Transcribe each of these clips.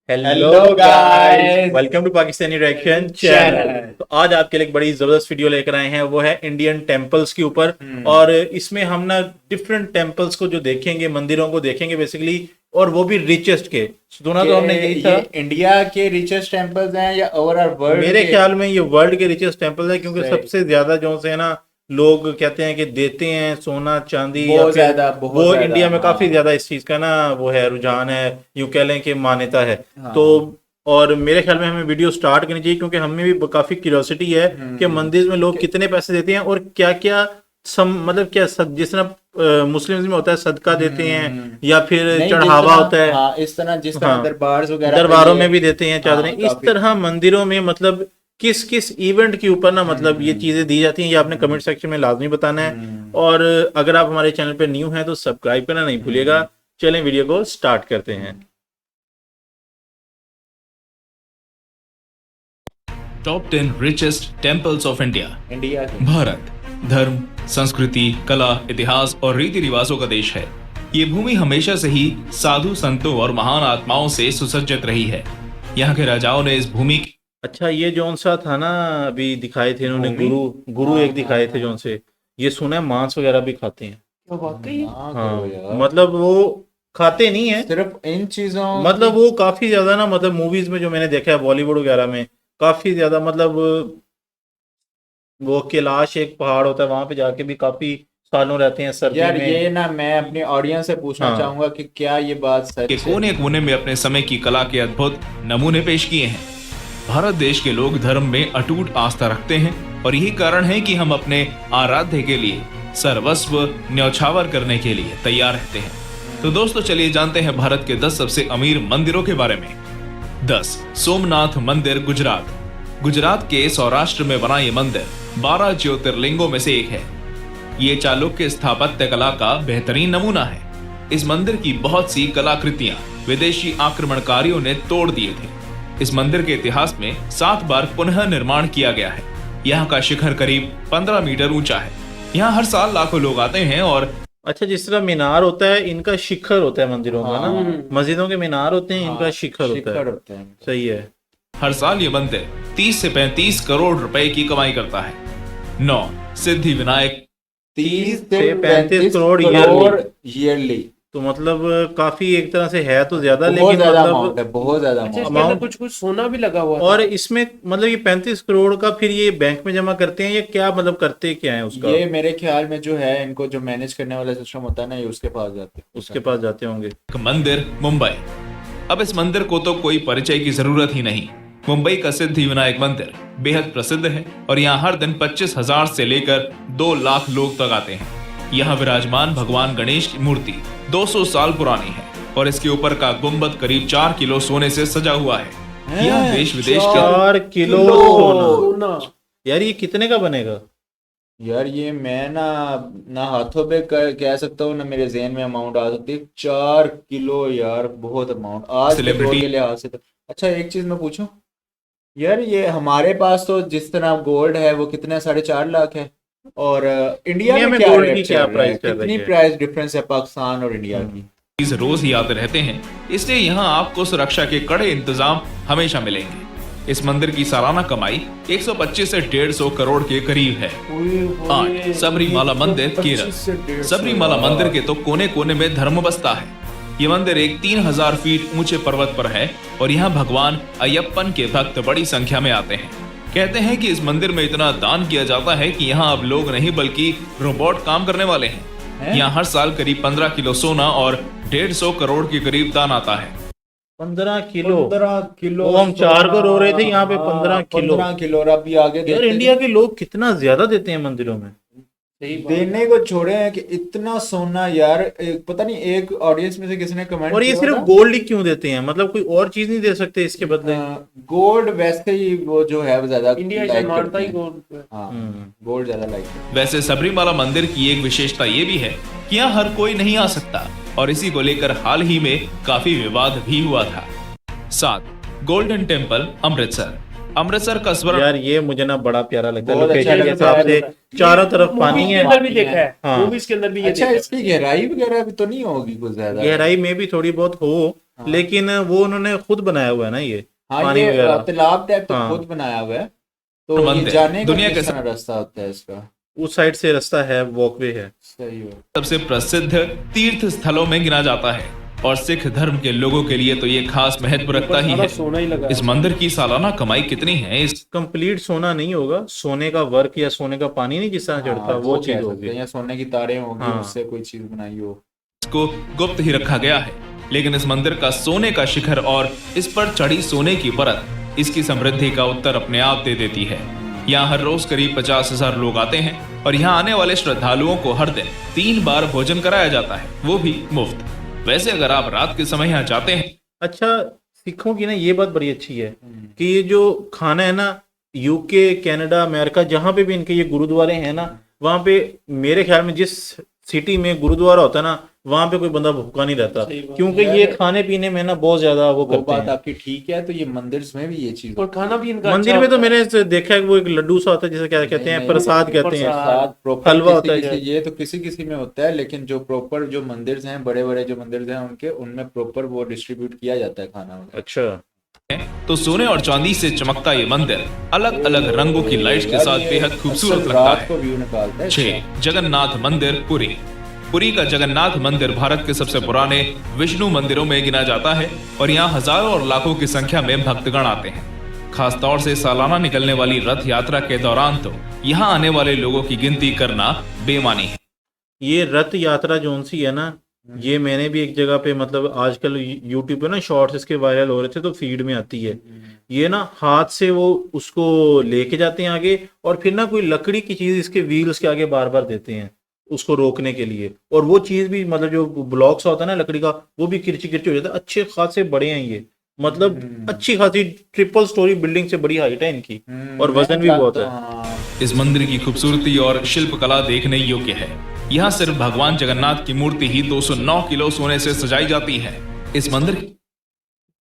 Hello guys, welcome to Pakistani reaction channel. तो आज आपके लिए एक बड़ी जबरदस्त वीडियो लेकर आए हैं, वो है इंडियन टेम्पल्स के ऊपर। और इसमें हम ना डिफरेंट टेम्पल्स को जो देखेंगे, मंदिरों को देखेंगे बेसिकली, और वो भी रिचेस्ट के। सुना तो हमने यही था, इंडिया के रिचेस्ट टेम्पल्स हैं या ओवरऑल वर्ल्ड? मेरे ख्याल में ये वर्ल्ड के रिचेस्ट टेम्पल है, क्योंकि सही। सबसे ज्यादा जो से है ना लोग कहते हैं कि देते हैं सोना चांदी, या बहुत फिर ज्यादा, बहुत वो ज्यादा, इंडिया में हाँ। काफी ज्यादा इस चीज का ना वो है, रुझान है, यूं कह लें कि मान्यता है। हाँ। तो और मेरे ख्याल में हमें वीडियो स्टार्ट करनी चाहिए, क्योंकि हमें भी काफी क्यूरियोसिटी है कि मंदिर में लोग कितने पैसे देते हैं और क्या क्या मतलब क्या जिस तरह मुस्लिम्स में होता है सदका देते हैं, या फिर नहीं, चढ़ावा होता है। हाँ, इस तरह जिस तरह हाँ, दरबार वगैरह दरबारों में भी देते हैं चादरें। हाँ, इस काफी। तरह मंदिरों में मतलब किस किस इवेंट के ऊपर ना मतलब ये चीजें दी जाती हैं, ये आपने कमेंट सेक्शन में लाजमी बताना है। और अगर आप हमारे चैनल पे न्यू हैं तो सब्सक्राइब करना नहीं भूलिएगा। चलें वीडियो को स्टार्ट करते हैं। Top 10 richest temples of India. India के भारत धर्म, संस्कृति, कला, इतिहास और रीति रिवाजों का देश है। ये भूमि हमेशा से ही साधु संतों और महान आत्माओं से सुसज्जित रही है। यहाँ के राजाओं ने इस भूमि की अच्छा, ये जौन सा था ना अभी दिखाए थे इन्होंने, गुरु एक दिखाए थे जौन से, ये सुना है मांस वगैरह भी खाते हैं। हाँ, मतलब वो खाते नहीं है, सिर्फ इन चीजों मतलब वो काफी ज्यादा ना, मतलब मूवीज में जो मैंने देखा है बॉलीवुड वगैरह में, काफी ज्यादा मतलब वो कैलाश एक पहाड़ होता है, वहां पे जाके भी काफी सालों रहते हैं सर्दी यार में। ये ना मैं अपनी ऑडियंस से पूछना हाँ। चाहूंगा कि क्या ये बात सच के है? कोने कोने में अपने समय की कला के अद्भुत नमूने पेश किए हैं। भारत देश के लोग धर्म में अटूट आस्था रखते हैं और यही कारण है कि हम अपने आराध्य के लिए सर्वस्व न्यौछावर करने के लिए तैयार रहते हैं। तो दोस्तों चलिए जानते हैं भारत के 10 सबसे अमीर मंदिरों के बारे में। 10 सोमनाथ मंदिर, गुजरात। गुजरात के सौराष्ट्र में बना ये मंदिर 12 ज्योतिर्लिंगों में से एक है। ये चालुक्य स्थापत्य कला का बेहतरीन नमूना है। इस मंदिर की बहुत सी कलाकृतियां विदेशी आक्रमणकारियों ने तोड़ दिए थे। इस मंदिर के इतिहास में 7 बार पुनः निर्माण किया गया है। यहाँ का शिखर करीब 15 मीटर ऊंचा है। यहाँ हर साल लाखों लोग आते हैं और अच्छा, जिस तरह मीनार होता है, इनका शिखर होता है मंदिरों का ना, मस्जिदों के मीनार होते हैं, इनका शिखर होता है। सही है। हर साल ये मंदिर 30 से 35 करोड़ रुपए की कमाई करता है। 9 सिद्धि विनायक, 30 से से 35 करोड़ ईयरली। तो मतलब काफी एक तरह से है तो ज्यादा, बहुत लेकिन ज्यादा मतलब अमाउंट है, बहुत ज्यादा अच्छा, अमाउंट। इसके अंदर कुछ कुछ सोना भी लगा हुआ और इसमें मतलब ये 35 करोड़ का फिर ये बैंक में जमा करते हैं या क्या, मतलब करते क्या है उसका? ये मेरे ख्याल में जो है इनको जो मैनेज करने वाला सिस्टम होता है ना, ये उसके पास जाते हैं। उसके पास जाते होंगे। मंदिर, मुंबई। अब इस मंदिर को तो कोई परिचय की जरूरत ही नहीं। मुंबई का सिद्धि विनायक मंदिर बेहद प्रसिद्ध है और यहाँ हर दिन 25,000 से लेकर 2 लाख लोग तक आते हैं। यहाँ विराजमान भगवान गणेश की मूर्ति 200 साल पुरानी है और इसके ऊपर का गुंबद करीब 4 किलो सोने से सजा हुआ है। यह देश विदेश के 4 किलो सोना। यार ये कितने का बनेगा? यार ये मैं ना हाथों पे कह सकता हूँ, ना मेरे जहन में अमाउंट आ सकती है। 4 किलो यार, बहुत अमाउंट आज के दौर के लिहाज से तो। अच्छा, एक चीज मैं पूछूं यार, ये हमारे पास तो जिस तरह गोल्ड है वो कितने 4.5 लाख है, और इंडिया में क्या गोल्ड की रेट क्या चल रहा है? प्राइस चल रही कितनी है? प्राइस डिफरेंस है पाकिस्तान और इंडिया की? चीज रोज ही आते रहते हैं, इसलिए यहाँ आपको सुरक्षा के कड़े इंतजाम हमेशा मिलेंगे। इस मंदिर की सालाना कमाई 125 से 150 करोड़ के करीब है। 8 सबरीमाला मंदिर, केरल। सबरीमाला मंदिर के तो कोने कोने में धर्म बसता है। ये मंदिर एक 3000 फीट ऊंचे पर्वत पर है और यहाँ भगवान अयप्पन के भक्त बड़ी संख्या में आते हैं। कहते हैं कि इस मंदिर में इतना दान किया जाता है कि यहाँ अब लोग नहीं बल्कि रोबोट काम करने वाले हैं। यहाँ हर साल करीब 15 किलो सोना और 150 करोड़ के करीब दान आता है। 15 किलो? 15 किलो? वो हम 4 को रो रहे थे, यहाँ पे 15 किलो। 15 किलो। और अभी आगे यार इंडिया के लोग कितना ज्यादा देते हैं मंदिरों में। देने को छोड़े हैं कि इतना सोना यार। पता नहीं, एक ऑडियंस में से किसी ने कमेंट और ये किया सिर्फ था, गोल्ड ही क्यों देते हैं? मतलब कोई और चीज नहीं दे सकते इसके बदले? गोल्ड वैसे ही वो जो है वो ज्यादा इंडिया like मानता करते ही हैं। गोल्ड पे। हाँ, गोल्ड ज्यादा लाइक करते हैं। वैसे सबरीमाला मंदिर की एक विशेषता ये भी है कि यहाँ हर कोई नहीं आ सकता और इसी को लेकर हाल ही में काफी विवाद भी हुआ था। 7 गोल्डन टेम्पल, अमृतसर। अमृतसर का स्वर्ण यार ये मुझे ना बड़ा प्यारा लगता है, बहुत अच्छा लोकेशन के लगता है। हिसाब से चारों तरफ पानी मूवीज के है। अंदर भी देखा है, हाँ। मूवीज के अंदर भी ये अच्छा, देखा है। इसकी गहराई वगैरह भी तो नहीं होगी कुछ ज्यादा? गहराई में भी थोड़ी बहुत हो, लेकिन वो उन्होंने खुद बनाया हुआ है ना ये हाँ पानी ये वगैरह। तालाब टाइप तो हाँ। खुद बनाया हुआ है। तो ये मंदिर, जाने का दुनिया किस के तरह रास्ता होता है इसका? उस साइड से रास्ता है, वॉकवे है। सही हो। सबसे प्रसिद्ध तीर्थ स्थलों में गिना जाता है और सिख धर्म के लोगों के लिए तो ये खास महत्व रखता ही सारा है। सोना ही लगा इस मंदिर की सालाना कमाई कितनी है इस कंप्लीट सोना नहीं होगा, सोने का वर्क या सोने का पानी नहीं जिस तरह चढ़ता हाँ, वो कह चीज सकते होगी। हैं, या सोने की तारें होंगी हाँ। उससे कोई चीज बनाई हो। को गुप्त ही रखा गया है, लेकिन इस मंदिर का सोने का शिखर और इस पर चढ़ी सोने की परत इसकी समृद्धि का उत्तर अपने आप दे देती है। यहाँ हर रोज करीब 50,000 लोग आते हैं और यहाँ आने वाले श्रद्धालुओं को हर दिन 3 बार भोजन कराया जाता है, वो भी मुफ्त। वैसे अगर आप रात के समय यहाँ जाते हैं अच्छा, सिखों की ना ये बात बड़ी अच्छी है कि ये जो खाना है ना, यूके, कनाडा, अमेरिका, जहाँ पे भी इनके ये गुरुद्वारे हैं ना, वहाँ पे मेरे ख्याल में जिस सिटी में गुरुद्वारा होता है ना, वहाँ पे कोई बंदा भूखा नहीं रहता, सही बात। क्योंकि ये खाने पीने में ना बहुत ज्यादा वो वो करते बात हैं। आपकी ठीक है। तो ये मंदिर में भी ये चीज और खाना भी इनका मंदिर अच्छा में तो होता है। मैंने से देखा है कि वो एक लड्डू सा होता है, जिसे क्या कहते हैं, नहीं, प्रसाद कहते हैं। प्रसाद प्रॉपर हलवा होता है किसी ये तो किसी किसी में होता है, लेकिन जो प्रॉपर जो मंदिर हैं, बड़े बड़े जो मंदिर हैं उनके, उनमें प्रॉपर वो डिस्ट्रीब्यूट किया जाता है खाना। अच्छा, तो सोने और चांदी से चमकता ये मंदिर अलग अलग रंगों की लाइट्स के साथ बेहद खूबसूरत अक्सर लगता रात है। को व्यू निकालता है। 6. जगन्नाथ मंदिर, पुरी। पुरी का जगन्नाथ मंदिर भारत के सबसे पुराने विष्णु मंदिरों में गिना जाता है और यहाँ हजारों और लाखों की संख्या में भक्तगण आते हैं। खास तौर से सालाना निकलने वाली रथ यात्रा के दौरान तो यहाँ आने वाले लोगों की गिनती करना बेमानी है। ये रथ यात्रा जोन सी है ना, ये मैंने भी एक जगह पे, मतलब आजकल यूट्यूब पे ना शॉर्ट्स इसके वायरल हो रहे थे तो फीड में आती है। ये ना हाथ से वो उसको लेके जाते हैं आगे, और फिर ना कोई लकड़ी की चीज इसके व्हील्स के आगे बार बार देते हैं उसको रोकने के लिए, और वो चीज भी मतलब जो ब्लॉक्स होता है ना लकड़ी का, वो भी किरची किरची हो जाता है। अच्छे खासे बड़े हैं ये, मतलब अच्छी खासी ट्रिपल स्टोरी बिल्डिंग से बड़ी हाइट है इनकी, और वजन भी बहुत है। हाँ। इस मंदिर की खूबसूरती और शिल्पकला देखने योग्य है। यहाँ सिर्फ भगवान जगन्नाथ की मूर्ति ही 209 किलो सोने से सजाई जाती है। इस मंदिर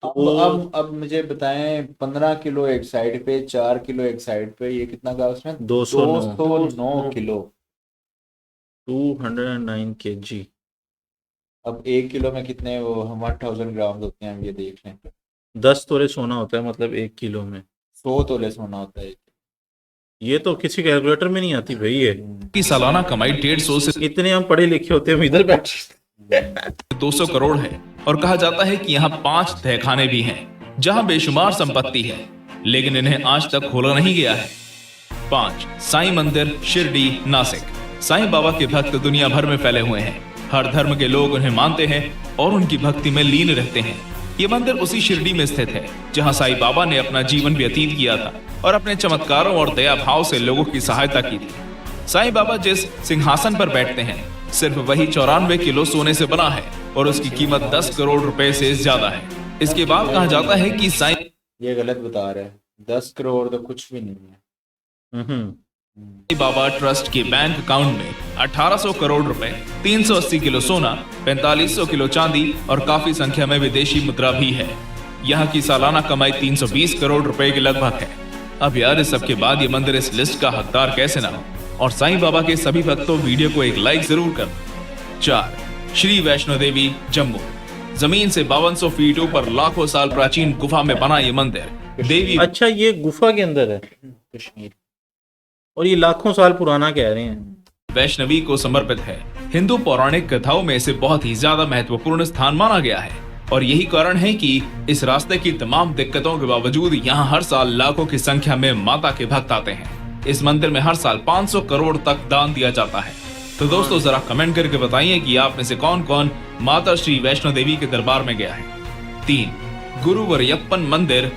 अब मुझे बताएं, 15 किलो एक साइड पे, 4 किलो एक साइड पे, ये कितना का उसमें? 209 किलो। 209 kg। अब 1 किलो में कितने वो 1000 ग्राम होते हैं, हम ये देख लें। 10 तोले सोना होता है, मतलब 1 किलो में 100 तोले सोना होता है। ये तो किसी कैलकुलेटर में नहीं आती भाई ये। की सालाना कमाई 150 से इतने हम पढ़े लिखे होते हैं, हम इधर बैठे। 200 करोड़ है और कहा जाता है कि यहाँ 5 तहखाने भी हैं जहाँ बेशुमार संपत्ति है, लेकिन इन्हें आज तक खोला नहीं गया है। 5. साईं मंदिर, शिरडी, नासिक। साईं बाबा के भक्त दुनिया भर में फैले हुए हैं। हर धर्म के लोग उन्हें मानते हैं और उनकी भक्ति में लीन रहते हैं। ये मंदिर उसी शिरडी में स्थित है जहाँ साईं बाबा ने अपना जीवन व्यतीत किया था और अपने चमत्कारों और दया भाव से लोगों की सहायता की थी। साईं बाबा जिस सिंहासन पर बैठते हैं सिर्फ वही 94 किलो सोने से बना है और उसकी कीमत 10 करोड़ रुपए से ज्यादा है। इसके बाद कहा जाता है कि साईं ये गलत बता रहा है, 10 करोड़ तो कुछ भी नहीं है। बाबा ट्रस्ट के बैंक अकाउंट में 1800 करोड़ रुपए, 380 किलो सोना, 4500 किलो चांदी और काफी संख्या में विदेशी मुद्रा भी है। यहाँ की सालाना कमाई 320 करोड़ रुपए के लगभग है। अब यार इस सब के बाद ये मंदिर इस लिस्ट का हकदार कैसे ना हो? और साईं बाबा के सभी भक्तों वीडियो को एक लाइक जरूर कर। 4. श्री वैष्णो देवी, जम्मू। जमीन से 5200 फीट ऊपर लाखों साल प्राचीन गुफा में बना ये मंदिर देवी अच्छा, ये गुफा के अंदर है कश्मीर, और ये लाखों साल पुराना कह रहे हैं। वैष्णवी को समर्पित है। हिंदू पौराणिक कथाओं में इसे बहुत ही ज्यादा महत्वपूर्ण स्थान माना गया है और यही कारण है कि इस रास्ते की तमाम दिक्कतों के बावजूद यहाँ हर साल लाखों की संख्या में माता के भक्त आते हैं। इस मंदिर में हर साल 500 करोड़ तक दान दिया जाता है। तो दोस्तों जरा कमेंट करके बताइए कि आप में से कौन कौन माता श्री वैष्णो देवी के दरबार में गया है। 3. गुरुवरयप्पन मंदिर,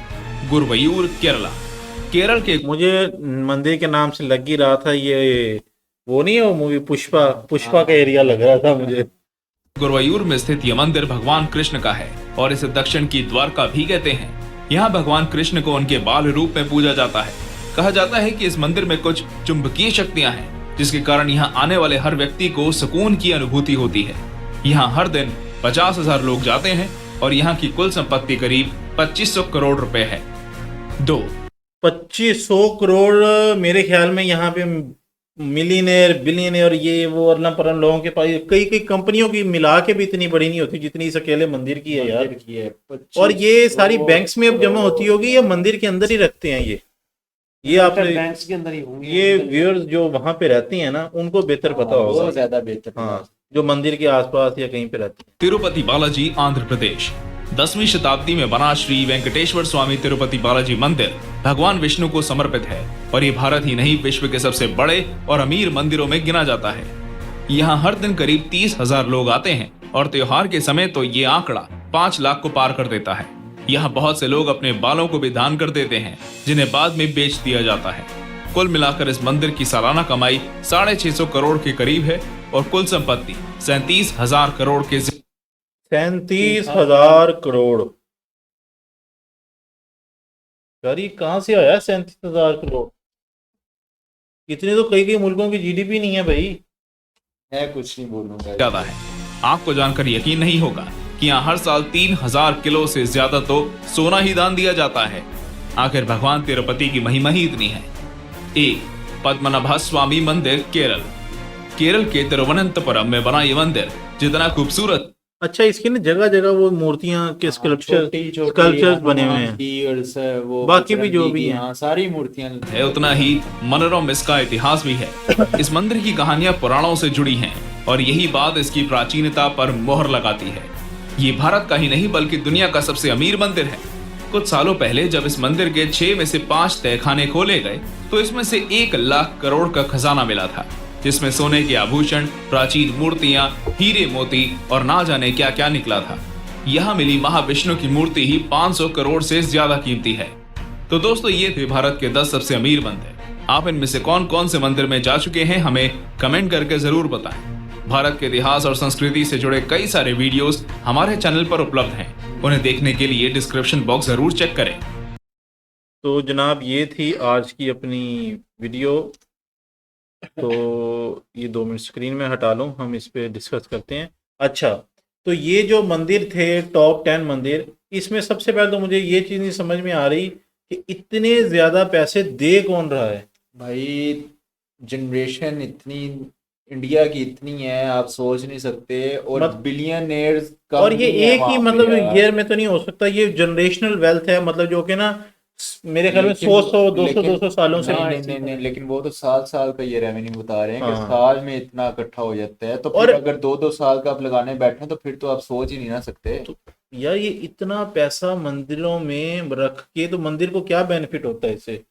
गुरुवयूर, केरला। केरल के मुझे मंदिर के नाम से लग ही रहा था ये वो नहीं है वो मूवी पुष्पा का एरिया लग रहा था मुझे। गुरुवायूर में स्थित यह मंदिर भगवान कृष्ण का है और इसे दक्षिण की द्वारका भी कहते हैं। यहाँ भगवान कृष्ण को उनके बाल रूप में पूजा जाता है। कहा जाता है कि इस मंदिर में कुछ चुंबकीय शक्तियां हैं जिसके कारण यहाँ आने वाले हर व्यक्ति को सुकून की अनुभूति होती है। यहाँ हर दिन 50,000 लोग जाते हैं और यहाँ की कुल संपत्ति करीब 2500 करोड़ रुपए है। 2. 2500 करोड़ मेरे ख्याल में यहाँ पे मिलीनियर बिलियनियर ये वो अरना परन लोगों के पास कई कई कंपनियों की मिला के भी इतनी बड़ी नहीं होती जितनी इस अकेले मंदिर की है यार। मंदिर की है और ये सारी 2500 बैंक्स में अब जमा होती होगी या मंदिर के अंदर ही रखते हैं ये आपने बैंक्स के अंदर ही होंगे ये व्यूअर्स जो वहां पे रहती हैं ना उनको बेहतर पता होगा। बहुत ज्यादा बेहतर। हाँ, जो मंदिर के आसपास या कहीं पे रहती हैं। तिरुपति बालाजी आंध्र प्रदेश 10वीं शताब्दी में बना श्री वेंकटेश्वर स्वामी तिरुपति बालाजी मंदिर भगवान विष्णु को समर्पित है और ये भारत ही नहीं विश्व के सबसे बड़े और अमीर मंदिरों में गिना जाता है। यहाँ हर दिन करीब 30,000 लोग आते हैं और त्योहार के समय तो ये आंकड़ा 5 लाख को पार कर देता है। यहाँ बहुत से लोग अपने बालों को भी दान कर देते हैं जिन्हें बाद में बेच दिया जाता है। कुल मिलाकर इस मंदिर की सालाना कमाई 650 करोड़ के करीब है और कुल संपत्ति 37,000 करोड़ के 37,000 करोड़। यार ये कहाँ से आया 37,000 करोड़? इतने तो कई कई मुल्कों की जीडीपी नहीं है भाई। है कुछ नहीं बोलूंगा ज्यादा है। आपको जानकर यकीन नहीं होगा कि यहाँ हर साल 3,000 किलो से ज्यादा तो सोना ही दान दिया जाता है। आखिर भगवान तिरुपति की महिमा ही इतनी है। एक पद्मनाभ स्वामी मंदिर केरल। केरल के तिरुवनंतपुरम में बना ये मंदिर जितना खूबसूरत। अच्छा, इसकी ना जगह जगह वो मूर्तियां के स्कल्पचर्स बने हुए हैं, वो बाकी भी जो भी हैं। हाँ, सारी मूर्तियां है उतना ही मनोरम इसका इतिहास भी है। इस मंदिर की कहानियां पुराणों से जुड़ी हैं और यही बात इसकी प्राचीनता पर मोहर लगाती है। ये भारत का ही नहीं बल्कि दुनिया का सबसे अमीर मंदिर है। कुछ सालों पहले जब इस मंदिर के 6 में से 5 तहखाने खोले गए तो इसमें से 1 लाख करोड़ का खजाना मिला था, जिसमें सोने के आभूषण, प्राचीन मूर्तियां, हीरे मोती और ना जाने क्या क्या निकला था। यहाँ मिली महाविष्णु की मूर्ति ही 500 करोड़ से ज्यादा कीमती है। तो दोस्तों, ये थे भारत के 10 सबसे अमीर मंदिर। आप इनमें से कौन कौन से मंदिर में जा चुके हैं हमें कमेंट करके जरूर बताएं। भारत के इतिहास और संस्कृति से जुड़े कई सारे वीडियोस हमारे चैनल पर उपलब्ध हैं। उन्हें देखने के लिए डिस्क्रिप्शन बॉक्स जरूर चेक करें। तो जनाब, ये थी आज की अपनी वीडियो। तो ये 2 मिनट स्क्रीन में हटा लो, हम इस पे डिस्कस करते हैं। अच्छा, तो ये जो मंदिर थे टॉप 10 मंदिर, इसमें सबसे पहले तो मुझे ये चीज़ नहीं समझ में आ रही कि इतने ज़्यादा पैसे दे कौन रहा है भाई। जनरेशन इतनी इंडिया की इतनी है, आप सोच नहीं सकते। और बिलियनेयर्स का, और ये एक ही मतलब ईयर में तो नहीं हो सकता। ये जनरेशनल वेल्थ है, मतलब जो कि ना मेरे ख्याल में 200 सालों से। नहीं, लेकिन वो तो 7 साल का ये रेवेन्यू बता रहे हैं कि हाँ। साल में इतना इकट्ठा हो जाता है। तो फिर अगर 2-2 साल का आप लगाने बैठे तो फिर तो आप सोच ही नहीं ना सकते। तो यार ये इतना पैसा मंदिरों में रख के तो मंदिर को क्या बेनिफिट होता है इससे?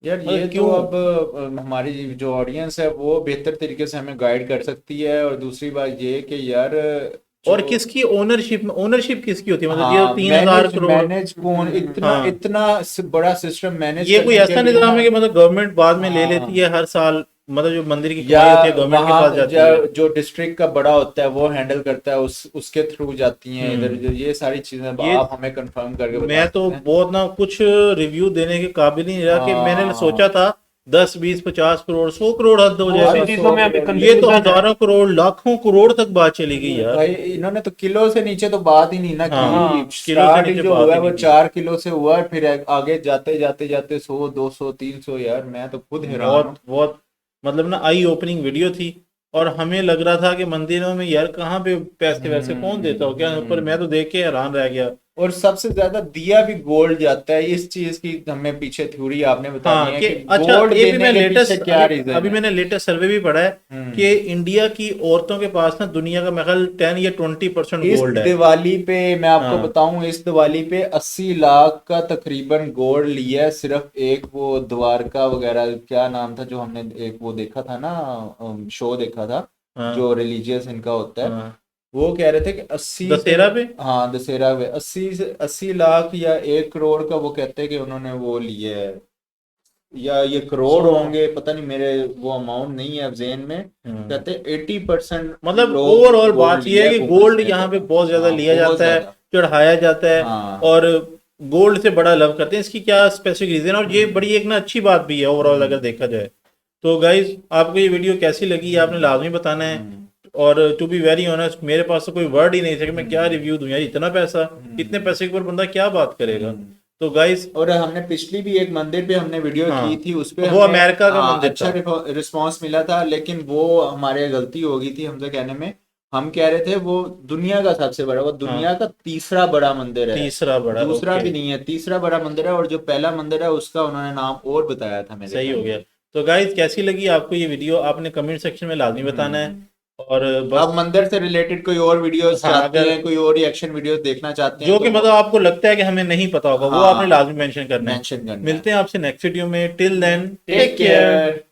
यार ये तो अब हमारी जो ऑडियंस है वो बेहतर तरीके से हमें गाइड कर सकती है। और दूसरी बात ये कि यार और किसकी ओनरशिप किसकी होती है? मतलब हाँ, ये 3,000 करोड़ मैनेज कौन, इतना बड़ा सिस्टम मैनेज। ये कोई ऐसा निजाम है कि मतलब गवर्नमेंट बाद में ले लेती है हर साल, मतलब जो मंदिर की कमाई होती है गवर्नमेंट के पास जाती है, जो डिस्ट्रिक्ट का बड़ा होता है वो हैंडल करता है, उसके थ्रू जाती हैं इधर। ये सारी चीजें आप हमें कंफर्म करके बता। मैं तो बहुत ना कुछ रिव्यू देने के काबिल नहीं रहा कि मैंने सोचा था 10, 20, 50 करोड़, 100 करोड़ हद हो जाए। ये तो हजारों करोड़, लाखों करोड़ तक बात चली गई यार। भाई इन्होंने तो किलो से नीचे तो बात ही नहीं ना हाँ, की। किलो से नीचे जो बात हुआ ही है वो नहीं 4 किलो से हुआ है, फिर आगे जाते जाते 100, 200, 300। यार मैं तो खुद हैरान हूं। बहुत मतलब ना आई ओपनिंग वीडियो थी। और हमें लग रहा था कि मंदिरों में यार कहाँ पे पैसे वैसे कौन देता हो क्या, पर मैं तो देख के हैरान रह गया। और सबसे ज्यादा दिया भी गोल्ड जाता है। इस चीज की हमें पीछे थ्योरी आपने बताई है कि अच्छा, गोल्ड ये भी मैं देने के लेटेस्ट पीछे क्या रीजन अभी है। मैंने लेटेस्ट सर्वे भी पढ़ा है कि इंडिया की औरतों के पास ना दुनिया का मेरे ख्याल 10 या 20% इस गोल्ड है। दिवाली पे मैं आपको हाँ। बताऊं, इस दिवाली पे 80 लाख का तकरीबन गोल्ड लिया है सिर्फ एक वो द्वारका वगैरह, क्या नाम था जो हमने एक वो देखा था ना, शो देखा था हाँ। जो रिलीजियस इनका होता है। हाँ। वो कह रहे थे कि 80 दशहरा पे, हाँ दशहरा पे 80 लाख या 1 करोड़ का वो कहते हैं कि उन्होंने वो लिया है, या ये करोड़ होंगे पता नहीं, मेरे वो अमाउंट नहीं है अब ज़हन में। कहते हैं 80% मतलब ओवरऑल बात ये है कि गोल्ड यहाँ पे बहुत ज्यादा लिया जाता है, चढ़ाया जाता है। हाँ। और गोल्ड से बड़ा लव करते हैं। इसकी क्या स्पेसिफिक रीजन है? और ये बड़ी एक ना अच्छी बात भी है ओवरऑल अगर देखा जाए तो। गाइज, आपको ये वीडियो कैसी लगी आपने लाजमी बताना है। और टू बी वेरी ऑनेस्ट, मेरे पास तो कोई वर्ड ही नहीं था कि मैं क्या रिव्यू दूं यार। इतना पैसा, इतने पैसे के ऊपर बंदा क्या बात करेगा। तो गाइस और हमने पिछली भी एक मंदिर पे हमने वीडियो हाँ, की थी, उस पे वो अमेरिका का मंदिर अच्छा रिस्पांस मिला था, लेकिन वो हमारे गलती हो गई थी हमसे कहने में। हम कह रहे थे वो दुनिया का सबसे बड़ा, वो दुनिया का तीसरा बड़ा मंदिर है, तीसरा बड़ा, दूसरा ओके, भी नहीं है, तीसरा बड़ा मंदिर है। और जो पहला मंदिर है उसका उन्होंने नाम और बताया था मेरे सही ख्याल हो में। गया। तो गाइस कैसी लगी आपको ये वीडियो, आपने कमेंट सेक्शन में लाजमी बताना है। और आप बस मंदिर से रिलेटेड कोई और वीडियोस हाँ, चाहते अगर हैं, कोई और रिएक्शन वीडियोस देखना चाहते हैं जो तो कि मतलब आपको लगता है कि हमें नहीं पता होगा, वो आपने हाँ लाजमी मेंशन करना है। मेंशन करना है। मिलते हैं आपसे नेक्स्ट वीडियो में, टिल देन टेक केयर।